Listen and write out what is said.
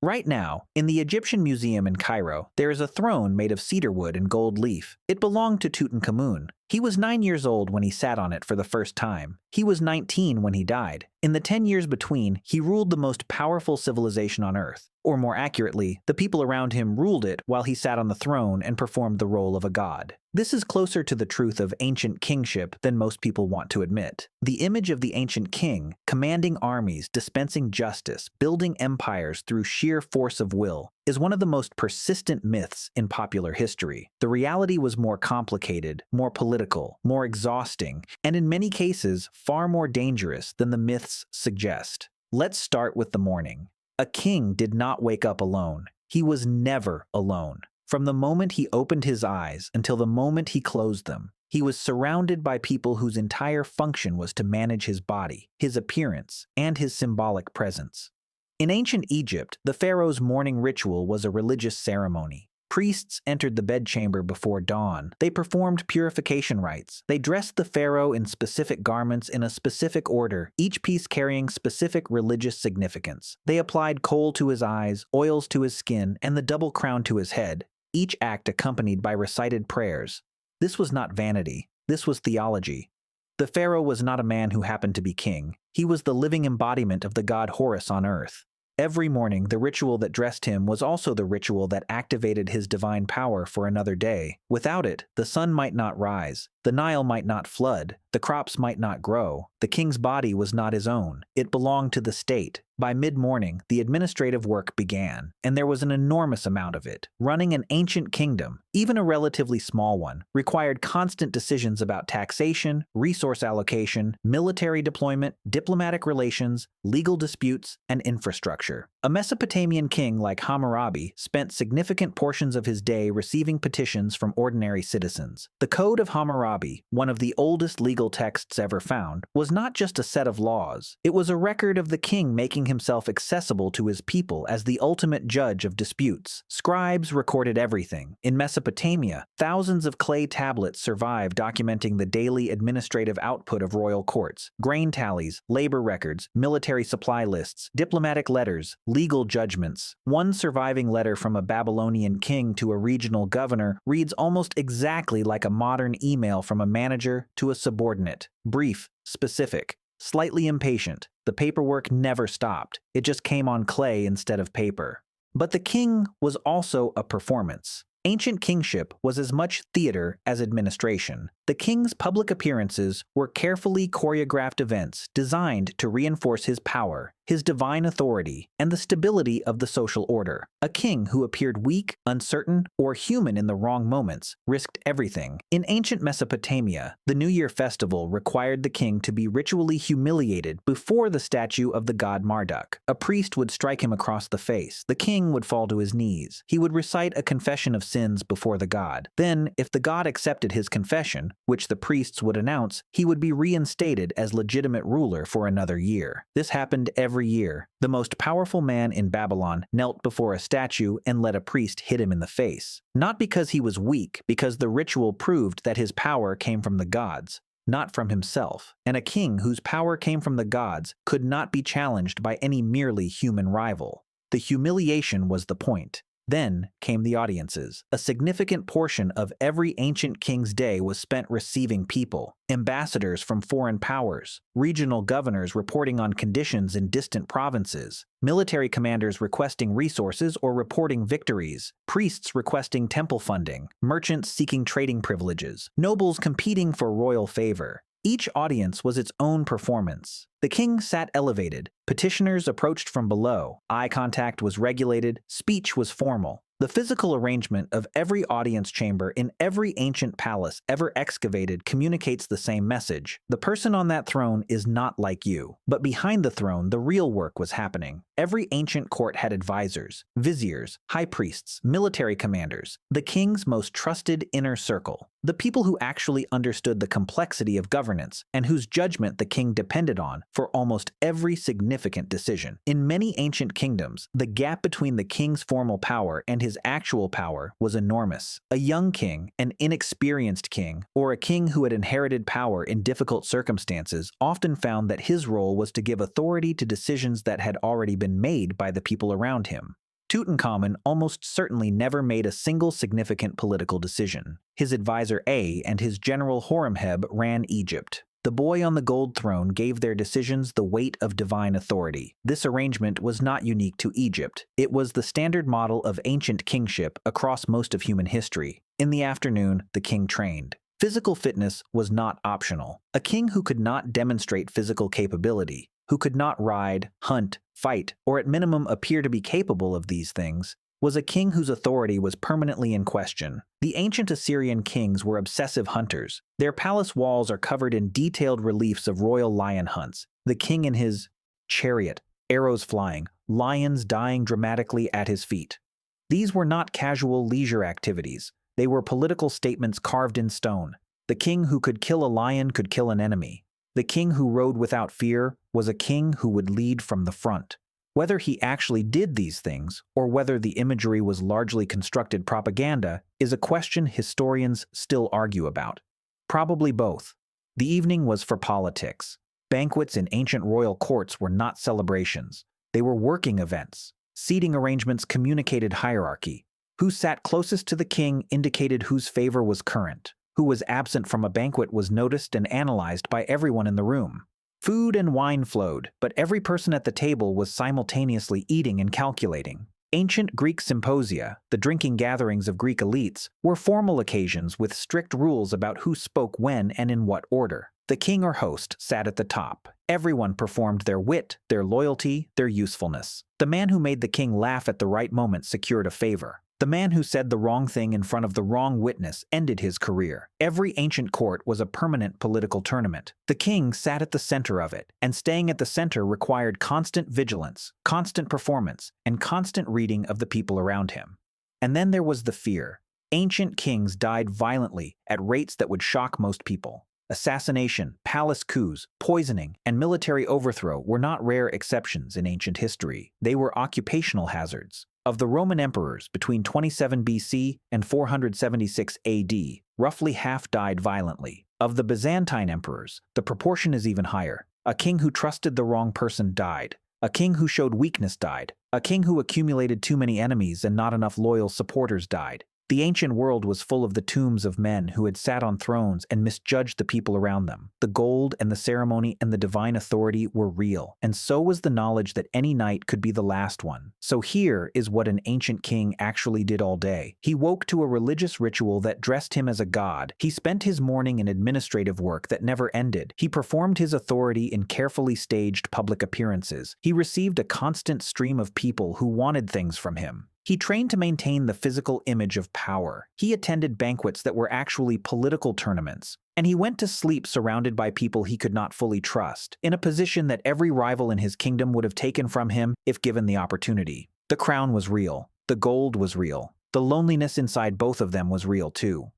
Right now, in the Egyptian Museum in Cairo, there is a throne made of cedar wood and gold leaf. It belonged to Tutankhamun. He was 9 years old when he sat on it for the first time. He was 19 when he died. In the 10 years between, he ruled the most powerful civilization on Earth. Or more accurately, the people around him ruled it while he sat on the throne and performed the role of a god. This is closer to the truth of ancient kingship than most people want to admit. The image of the ancient king, commanding armies, dispensing justice, building empires through sheer force of will, is one of the most persistent myths in popular history. The reality was more complicated, more political, more exhausting, and in many cases, far more dangerous than the myths suggest. Let's start with the morning. A king did not wake up alone. He was never alone. From the moment he opened his eyes until the moment he closed them, he was surrounded by people whose entire function was to manage his body, his appearance, and his symbolic presence. In ancient Egypt, the pharaoh's morning ritual was a religious ceremony. Priests entered the bedchamber before dawn. They performed purification rites. They dressed the pharaoh in specific garments in a specific order, each piece carrying specific religious significance. They applied kohl to his eyes, oils to his skin, and the double crown to his head, each act accompanied by recited prayers. This was not vanity. This was theology. The pharaoh was not a man who happened to be king. He was the living embodiment of the god Horus on earth. Every morning, the ritual that dressed him was also the ritual that activated his divine power for another day. Without it, the sun might not rise, the Nile might not flood, the crops might not grow. The king's body was not his own. It belonged to the state. By mid-morning, the administrative work began, and there was an enormous amount of it. Running an ancient kingdom, even a relatively small one, required constant decisions about taxation, resource allocation, military deployment, diplomatic relations, legal disputes, and infrastructure. A Mesopotamian king like Hammurabi spent significant portions of his day receiving petitions from ordinary citizens. The Code of Hammurabi, one of the oldest legal texts ever found, was not just a set of laws. It was a record of the king making himself accessible to his people as the ultimate judge of disputes. Scribes recorded everything. In Mesopotamia, thousands of clay tablets survive documenting the daily administrative output of royal courts, grain tallies, labor records, military supply lists, diplomatic letters, legal judgments. One surviving letter from a Babylonian king to a regional governor reads almost exactly like a modern email from a manager to a subordinate. Brief, specific, slightly impatient. The paperwork never stopped. It just came on clay instead of paper. But the king was also a performance. Ancient kingship was as much theater as administration. The king's public appearances were carefully choreographed events designed to reinforce his power, his divine authority, and the stability of the social order. A king who appeared weak, uncertain, or human in the wrong moments risked everything. In ancient Mesopotamia, the New Year festival required the king to be ritually humiliated before the statue of the god Marduk. A priest would strike him across the face. The king would fall to his knees. He would recite a confession of sins before the god. Then, if the god accepted his confession, which the priests would announce, he would be reinstated as legitimate ruler for another year. This happened every year. The most powerful man in Babylon knelt before a statue and let a priest hit him in the face. Not because he was weak, because the ritual proved that his power came from the gods, not from himself. And a king whose power came from the gods could not be challenged by any merely human rival. The humiliation was the point. Then came the audiences. A significant portion of every ancient king's day was spent receiving people, ambassadors from foreign powers, regional governors reporting on conditions in distant provinces, military commanders requesting resources or reporting victories, priests requesting temple funding, merchants seeking trading privileges, nobles competing for royal favor. Each audience was its own performance. The king sat elevated, petitioners approached from below, eye contact was regulated, speech was formal. The physical arrangement of every audience chamber in every ancient palace ever excavated communicates the same message. The person on that throne is not like you. But behind the throne, the real work was happening. Every ancient court had advisors, viziers, high priests, military commanders, the king's most trusted inner circle, the people who actually understood the complexity of governance and whose judgment the king depended on for almost every significant decision. In many ancient kingdoms, the gap between the king's formal power and his actual power was enormous. A young king, an inexperienced king, or a king who had inherited power in difficult circumstances often found that his role was to give authority to decisions that had already been made by the people around him. Tutankhamun almost certainly never made a single significant political decision. His advisor A and his general Horemheb ran Egypt. The boy on the gold throne gave their decisions the weight of divine authority. This arrangement was not unique to Egypt. It was the standard model of ancient kingship across most of human history. In the afternoon, the king trained. Physical fitness was not optional. A king who could not demonstrate physical capability, who could not ride, hunt, fight, or at minimum appear to be capable of these things, was a king whose authority was permanently in question. The ancient Assyrian kings were obsessive hunters. Their palace walls are covered in detailed reliefs of royal lion hunts, the king in his chariot, arrows flying, lions dying dramatically at his feet. These were not casual leisure activities. They were political statements carved in stone. The king who could kill a lion could kill an enemy. The king who rode without fear was a king who would lead from the front. Whether he actually did these things, or whether the imagery was largely constructed propaganda, is a question historians still argue about. Probably both. The evening was for politics. Banquets in ancient royal courts were not celebrations. They were working events. Seating arrangements communicated hierarchy. Who sat closest to the king indicated whose favor was current. Who was absent from a banquet was noticed and analyzed by everyone in the room. Food and wine flowed, but every person at the table was simultaneously eating and calculating. Ancient Greek symposia, the drinking gatherings of Greek elites, were formal occasions with strict rules about who spoke when and in what order. The king or host sat at the top. Everyone performed their wit, their loyalty, their usefulness. The man who made the king laugh at the right moment secured a favor. The man who said the wrong thing in front of the wrong witness ended his career. Every ancient court was a permanent political tournament. The king sat at the center of it, and staying at the center required constant vigilance, constant performance, and constant reading of the people around him. And then there was the fear. Ancient kings died violently at rates that would shock most people. Assassination, palace coups, poisoning, and military overthrow were not rare exceptions in ancient history. They were occupational hazards. Of the Roman emperors between 27 BC and 476 AD, roughly half died violently. Of the Byzantine emperors, the proportion is even higher. A king who trusted the wrong person died. A king who showed weakness died. A king who accumulated too many enemies and not enough loyal supporters died. The ancient world was full of the tombs of men who had sat on thrones and misjudged the people around them. The gold and the ceremony and the divine authority were real, and so was the knowledge that any night could be the last one. So here is what an ancient king actually did all day. He woke to a religious ritual that dressed him as a god. He spent his morning in administrative work that never ended. He performed his authority in carefully staged public appearances. He received a constant stream of people who wanted things from him. He trained to maintain the physical image of power. He attended banquets that were actually political tournaments. And he went to sleep surrounded by people he could not fully trust, in a position that every rival in his kingdom would have taken from him if given the opportunity. The crown was real. The gold was real. The loneliness inside both of them was real too.